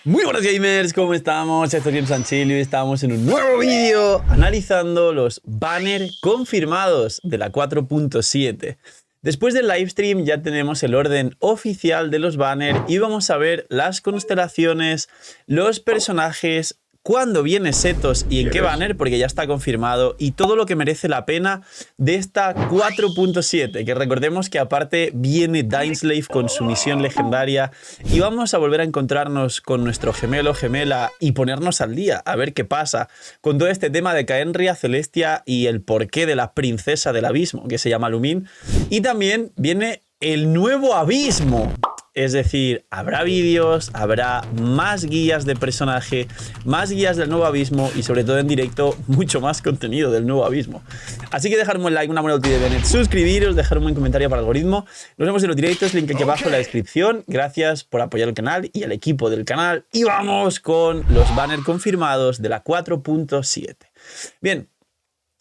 Muy buenos gamers, ¿cómo estamos? Esto es Game Sanchilio y estamos en un nuevo vídeo analizando los banners confirmados de la 4.7. Después del livestream ya tenemos el orden oficial de los banners y vamos a ver las constelaciones, los personajes, cuándo viene Setos y en qué banner, porque ya está confirmado, y todo lo que merece la pena de esta 4.7, que recordemos que aparte viene Dainsleif con su misión legendaria y vamos a volver a encontrarnos con nuestro gemelo, gemela y ponernos al día, a ver qué pasa con todo este tema de Khaenri'ah, Celestia y el porqué de la princesa del abismo, que se llama Lumin. Y también viene el nuevo abismo. Es decir, habrá vídeos, habrá más guías de personaje, más guías del nuevo abismo y sobre todo en directo mucho más contenido del nuevo abismo. Así que dejarme un like, una buena ulti de Bennett, suscribiros, dejar un buen comentario para el algoritmo. Nos vemos en los directos, link aquí abajo en la descripción. Gracias por apoyar el canal y al equipo del canal. Y vamos con los banners confirmados de la 4.7. Bien.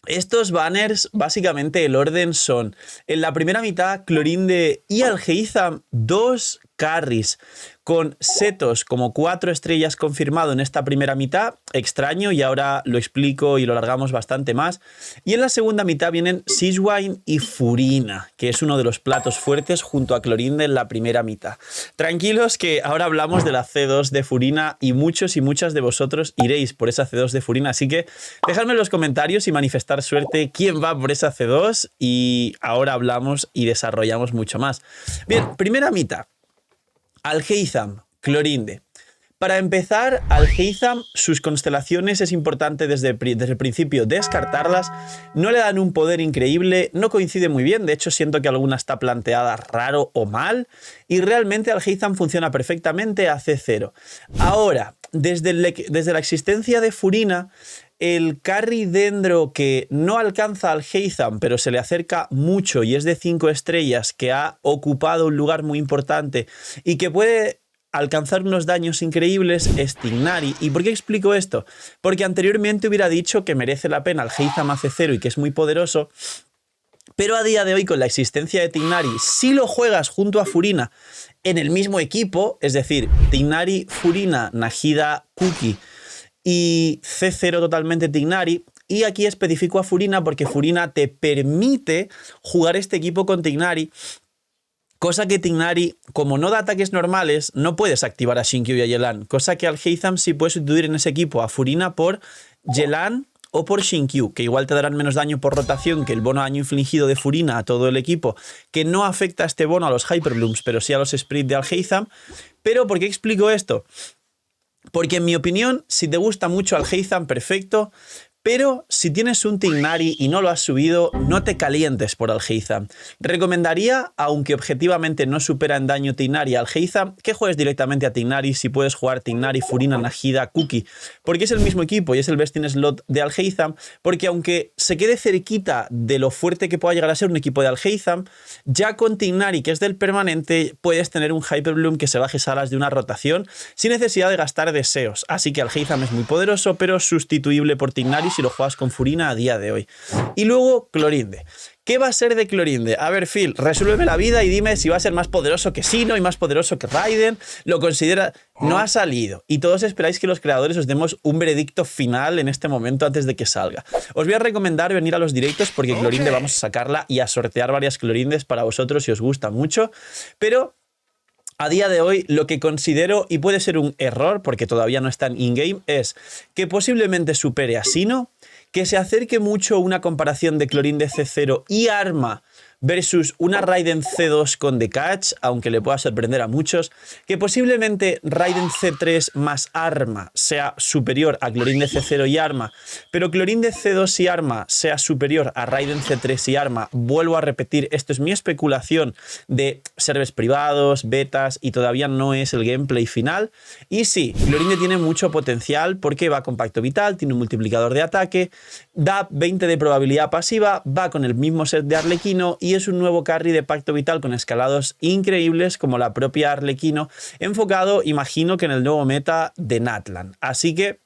Estos banners, básicamente el orden son, en la primera mitad, Clorinde y Algeizam, dos carries, con Setos como 4 estrellas confirmado en esta primera mitad, extraño, y ahora lo explico y lo alargamos bastante más. Y en la segunda mitad vienen Seawain y Furina, que es uno de los platos fuertes junto a Clorinde en la primera mitad. Tranquilos que ahora hablamos de la C2 de Furina y muchos y muchas de vosotros iréis por esa C2 de Furina, así que dejadme en los comentarios y manifestar suerte quién va por esa C2 y ahora hablamos y desarrollamos mucho más. Bien, primera mitad. Algeizam, Clorinde. Para empezar, Algeizam, sus constelaciones es importante desde el principio descartarlas, no le dan un poder increíble, no coincide muy bien, de hecho siento que alguna está planteada raro o mal, y realmente Algeizam funciona perfectamente a C0. Ahora, desde la existencia de Furina, el carry dendro que no alcanza al Algeizam, pero se le acerca mucho y es de 5 estrellas, que ha ocupado un lugar muy importante y que puede alcanzar unos daños increíbles, es Tignari. ¿Y por qué explico esto? Porque anteriormente hubiera dicho que merece la pena Algeizam a C0 y que es muy poderoso, pero a día de hoy, con la existencia de Tignari, si lo juegas junto a Furina en el mismo equipo, es decir, Tignari, Furina, Nahida, Kuki y C0 totalmente Tignari, y aquí especifico a Furina porque Furina te permite jugar este equipo con Tignari, cosa que Tignari, como no da ataques normales, no puedes activar a Xingqiu y a Yelan, cosa que Algeizam sí puede sustituir en ese equipo a Furina por Yelan o por Xingqiu, que igual te darán menos daño por rotación que el bono daño infligido de Furina a todo el equipo, que no afecta a este bono a los Hyperblooms, pero sí a los Sprit de Algeizam. Pero ¿por qué explico esto? Porque en mi opinión, si te gusta mucho Algeizam, perfecto, pero si tienes un Tignari y no lo has subido, no te calientes por Algeizam. Recomendaría, aunque objetivamente no supera en daño Tignari a Algeizam, que juegues directamente a Tignari si puedes jugar Tignari, Furina, Nahida, Kuki, porque es el mismo equipo y es el best in slot de Algeizam, porque aunque se quede cerquita de lo fuerte que pueda llegar a ser un equipo de Algeizam, ya con Tignari, que es del permanente, puedes tener un Hyperbloom que se baje salas de una rotación sin necesidad de gastar deseos. Así que Algeizam es muy poderoso, pero sustituible por Tignari si lo juegas con Furina a día de hoy. Y luego Clorinde. ¿Qué va a ser de Clorinde? A ver, Phil, resuélveme la vida y dime si va a ser más poderoso que Sino y más poderoso que Raiden. ¿Lo considera? No ha salido. Y todos esperáis que los creadores os demos un veredicto final en este momento antes de que salga. Os voy a recomendar venir a los directos porque Clorinde vamos a sacarla y a sortear varias Clorindes para vosotros si os gusta mucho. Pero a día de hoy, lo que considero, y puede ser un error porque todavía no está en in-game, es que posiblemente supere a Sino, que se acerque mucho una comparación de Clorinde C0 y Arma versus una Raiden C2 con Decatch, aunque le pueda sorprender a muchos, que posiblemente Raiden C3 más Arma sea superior a Clorinde C0 y Arma, pero Clorinde C2 y Arma sea superior a Raiden C3 y Arma. Vuelvo a repetir, esto es mi especulación de servers privados, betas, y todavía no es el gameplay final. Y sí, Clorinde tiene mucho potencial porque va con Pacto Vital, tiene un multiplicador de ataque, da 20 de probabilidad pasiva, va con el mismo set de Arlequino y es un nuevo carry de Pacto Vital con escalados increíbles como la propia Arlequino, enfocado, imagino, que en el nuevo meta de Natlan. Así que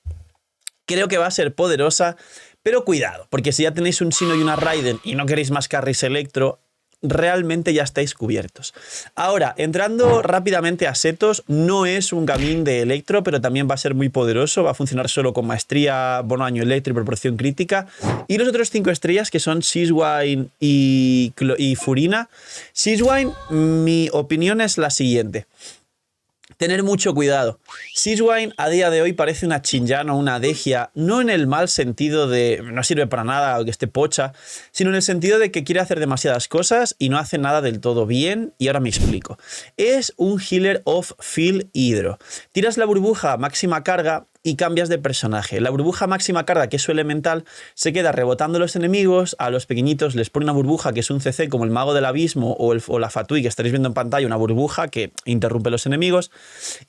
creo que va a ser poderosa, pero cuidado, porque si ya tenéis un Sino y una Raiden y no queréis más carries electro, realmente ya estáis cubiertos. Ahora, entrando rápidamente a setos, no es un gamín de electro, pero también va a ser muy poderoso, va a funcionar solo con maestría, bono daño electro y proporción crítica. Y los otros 5 estrellas, que son Seawain y Furina. Seawain, mi opinión es la siguiente. Tener mucho cuidado. Seawain a día de hoy parece una Xinjiang o una Degia, no en el mal sentido de no sirve para nada o que esté pocha, sino en el sentido de que quiere hacer demasiadas cosas y no hace nada del todo bien, y ahora me explico. Es un healer of field hidro. Tiras la burbuja máxima carga y cambias de personaje. La burbuja máxima carga, que es su elemental, se queda rebotando a los enemigos, a los pequeñitos les pone una burbuja que es un CC como el Mago del Abismo o la Fatui que estaréis viendo en pantalla, una burbuja que interrumpe a los enemigos,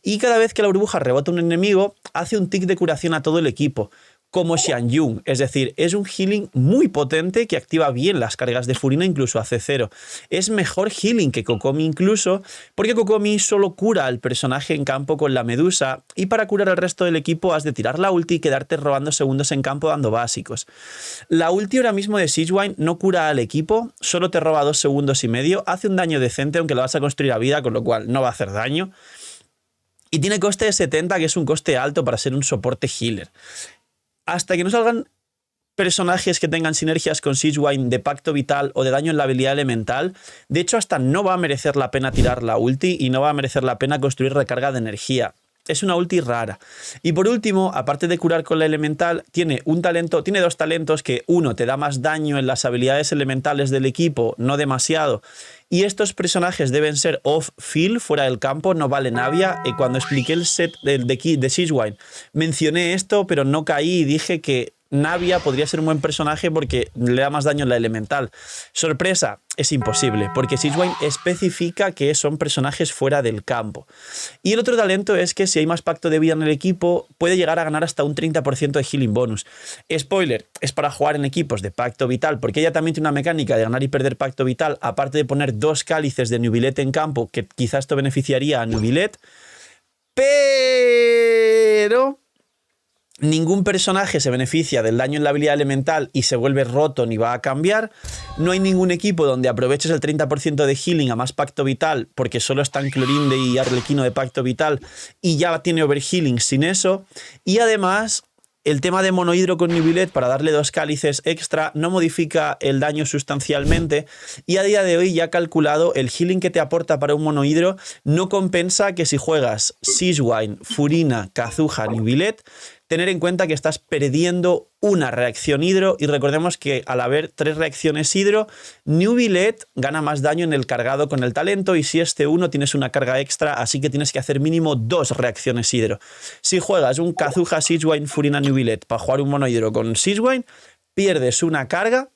y cada vez que la burbuja rebota a un enemigo, hace un tic de curación a todo el equipo, como Xianyun, es decir, es un healing muy potente que activa bien las cargas de Furina incluso a C0. Es mejor healing que Kokomi incluso, porque Kokomi solo cura al personaje en campo con la medusa, y para curar al resto del equipo has de tirar la ulti y quedarte robando segundos en campo dando básicos. La ulti ahora mismo de Seawain no cura al equipo, solo te roba 2 segundos y medio, hace un daño decente aunque lo vas a construir a vida, con lo cual no va a hacer daño. Y tiene coste de 70, que es un coste alto para ser un soporte healer. Hasta que no salgan personajes que tengan sinergias con Seawain de pacto vital o de daño en la habilidad elemental, de hecho hasta no va a merecer la pena tirar la ulti y no va a merecer la pena construir recarga de energía. Es una ulti rara. Y por último, aparte de curar con la elemental, tiene 2 talentos que uno te da más daño en las habilidades elementales del equipo, no demasiado. Y estos personajes deben ser off-field, fuera del campo, no vale Navia. Cuando expliqué el set de Seawain, mencioné esto, pero no caí y dije que Navia podría ser un buen personaje porque le da más daño en la elemental. Sorpresa, es imposible, porque Seawain especifica que son personajes fuera del campo. Y el otro talento es que si hay más pacto de vida en el equipo, puede llegar a ganar hasta un 30% de healing bonus. Spoiler, es para jugar en equipos de pacto vital, porque ella también tiene una mecánica de ganar y perder pacto vital, aparte de poner 2 cálices de Nubilet en campo, que quizás esto beneficiaría a Nubilet, pero ningún personaje se beneficia del daño en la habilidad elemental y se vuelve roto ni va a cambiar. No hay ningún equipo donde aproveches el 30% de healing a más pacto vital, porque solo están Clorinde y Arlequino de pacto vital y ya tiene overhealing sin eso. Y además, el tema de monohidro con Nubilet para darle 2 cálices extra no modifica el daño sustancialmente, y a día de hoy ya ha calculado el healing que te aporta para un monohidro no compensa que si juegas Seawain, Furina, Kazuha, Nubilet, tener en cuenta que estás perdiendo una reacción hidro, y recordemos que al haber 3 reacciones hidro, Nubilet gana más daño en el cargado con el talento, y si es C1 tienes una carga extra, así que tienes que hacer mínimo 2 reacciones hidro. Si juegas un Kazuha, Seawain, Furina, Nubilet para jugar un mono hidro con Seawain, pierdes una carga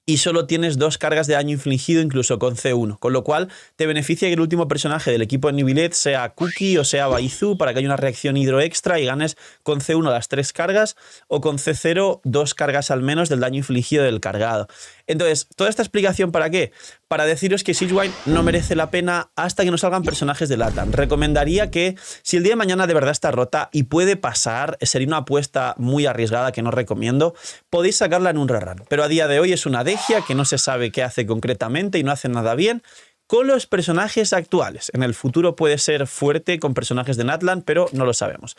y solo tienes 2 cargas de daño infligido incluso con C1, con lo cual te beneficia que el último personaje del equipo de Nubilet sea Cookie o sea Baizu para que haya una reacción hidro extra y ganes con C1 las 3 cargas o con C0 2 cargas al menos del daño infligido del cargado. Entonces, ¿toda esta explicación para qué? Para deciros que Seawain no merece la pena hasta que no salgan personajes de LATAM. Recomendaría que si el día de mañana de verdad está rota, y puede pasar, sería una apuesta muy arriesgada que no recomiendo, podéis sacarla en un rerun. Pero a día de hoy es una Degia que no se sabe qué hace concretamente y no hace nada bien con los personajes actuales. En el futuro puede ser fuerte con personajes de Natlan, pero no lo sabemos.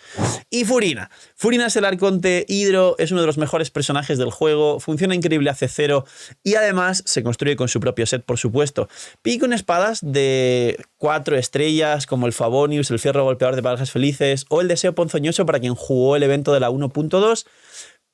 Y Furina. Furina es el arconte hidro, es uno de los mejores personajes del juego, funciona increíble a C0 y además se construye con su propio set, por supuesto. Y con espadas de 4 estrellas como el Favonius, el Fierro Golpeador de Parejas Felices o el Deseo Ponzoñoso para quien jugó el evento de la 1.2.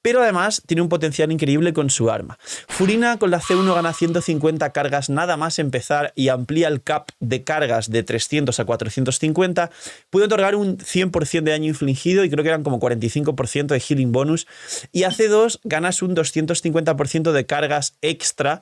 Pero además tiene un potencial increíble con su arma. Furina con la C1 gana 150 cargas nada más empezar y amplía el cap de cargas de 300 a 450. Puede otorgar un 100% de daño infligido y creo que eran como 45% de healing bonus. Y a C2 ganas un 250% de cargas extra.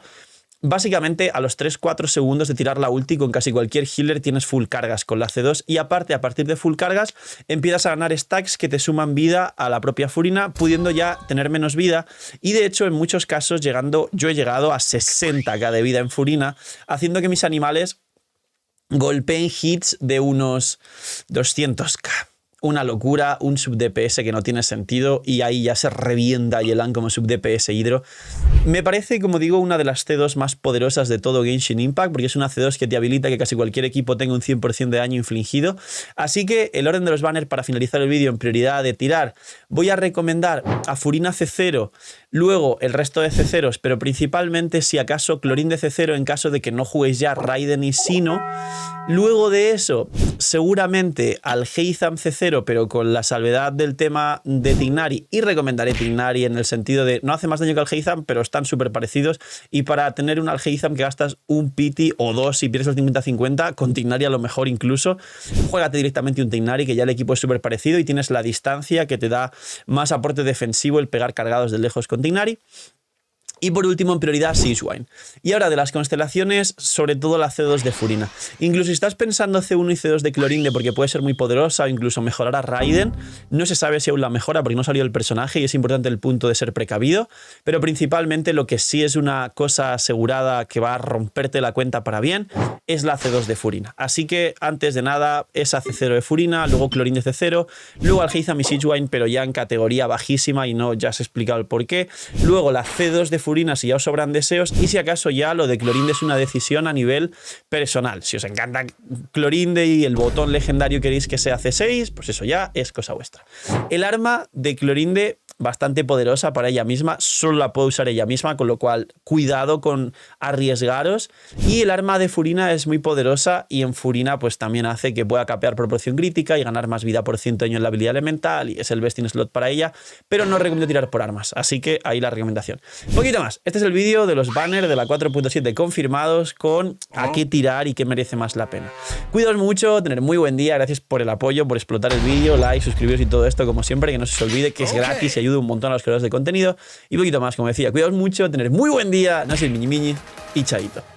Básicamente a los 3-4 segundos de tirar la ulti con casi cualquier healer tienes full cargas con la C2, y aparte a partir de full cargas empiezas a ganar stacks que te suman vida a la propia Furina, pudiendo ya tener menos vida, y de hecho en muchos casos yo he llegado a 60k de vida en Furina, haciendo que mis animales golpeen hits de unos 200k. una locura, un sub DPS que no tiene sentido y ahí ya se revienta Yelan como sub DPS hidro. Me parece, como digo, una de las C2 más poderosas de todo Genshin Impact, porque es una C2 que te habilita que casi cualquier equipo tenga un 100% de daño infligido. Así que el orden de los banners para finalizar el vídeo en prioridad de tirar, voy a recomendar a Furina C0, luego el resto de C0s, pero principalmente si acaso Clorinde C0 en caso de que no juguéis ya Raiden y Sino. Luego de eso, seguramente al Heizam C0, pero con la salvedad del tema de Tignari, y recomendaré Tignari en el sentido de no hace más daño que al Heizam, pero están súper parecidos, y para tener un al Heizam que gastas un pity o dos si pierdes el 50-50, con Tignari a lo mejor incluso, juégate directamente un Tignari, que ya el equipo es súper parecido y tienes la distancia que te da más aporte defensivo el pegar cargados de lejos con Tignari. Y por último, en prioridad, Sejuani. Y ahora de las constelaciones, sobre todo la C2 de Furina. Incluso si estás pensando C1 y C2 de Clorinde porque puede ser muy poderosa o incluso mejorar a Raiden, no se sabe si aún la mejora porque no salió el personaje y es importante el punto de ser precavido, pero principalmente lo que sí es una cosa asegurada que va a romperte la cuenta para bien es la C2 de Furina. Así que antes de nada, esa C0 de Furina, luego Clorinde C0, luego al Heizam y Sejuani, pero ya en categoría bajísima y no ya has explicado el porqué. Luego la C2 de Furina si ya os sobran deseos y si acaso ya lo de Clorinde es una decisión a nivel personal. Si os encanta Clorinde y el botón legendario queréis que sea C6, pues eso ya es cosa vuestra. El arma de Clorinde bastante poderosa para ella misma, solo la puede usar ella misma, con lo cual cuidado con arriesgaros. Y el arma de Furina es muy poderosa y en Furina pues también hace que pueda capear proporción crítica y ganar más vida por 100 daño en la habilidad elemental y es el best in slot para ella, pero no recomiendo tirar por armas, así que ahí la recomendación. Un poquito más, este es el vídeo de los banners de la 4.7 confirmados con a qué tirar y qué merece más la pena. Cuidaos mucho, tener muy buen día, gracias por el apoyo, por explotar el vídeo, like, suscribiros y todo esto como siempre, que no se os olvide que es gratis y ayuda un montón a los creadores de contenido y un poquito más, como decía, cuidaos mucho, tener muy buen día, no soy Miñi y chaito.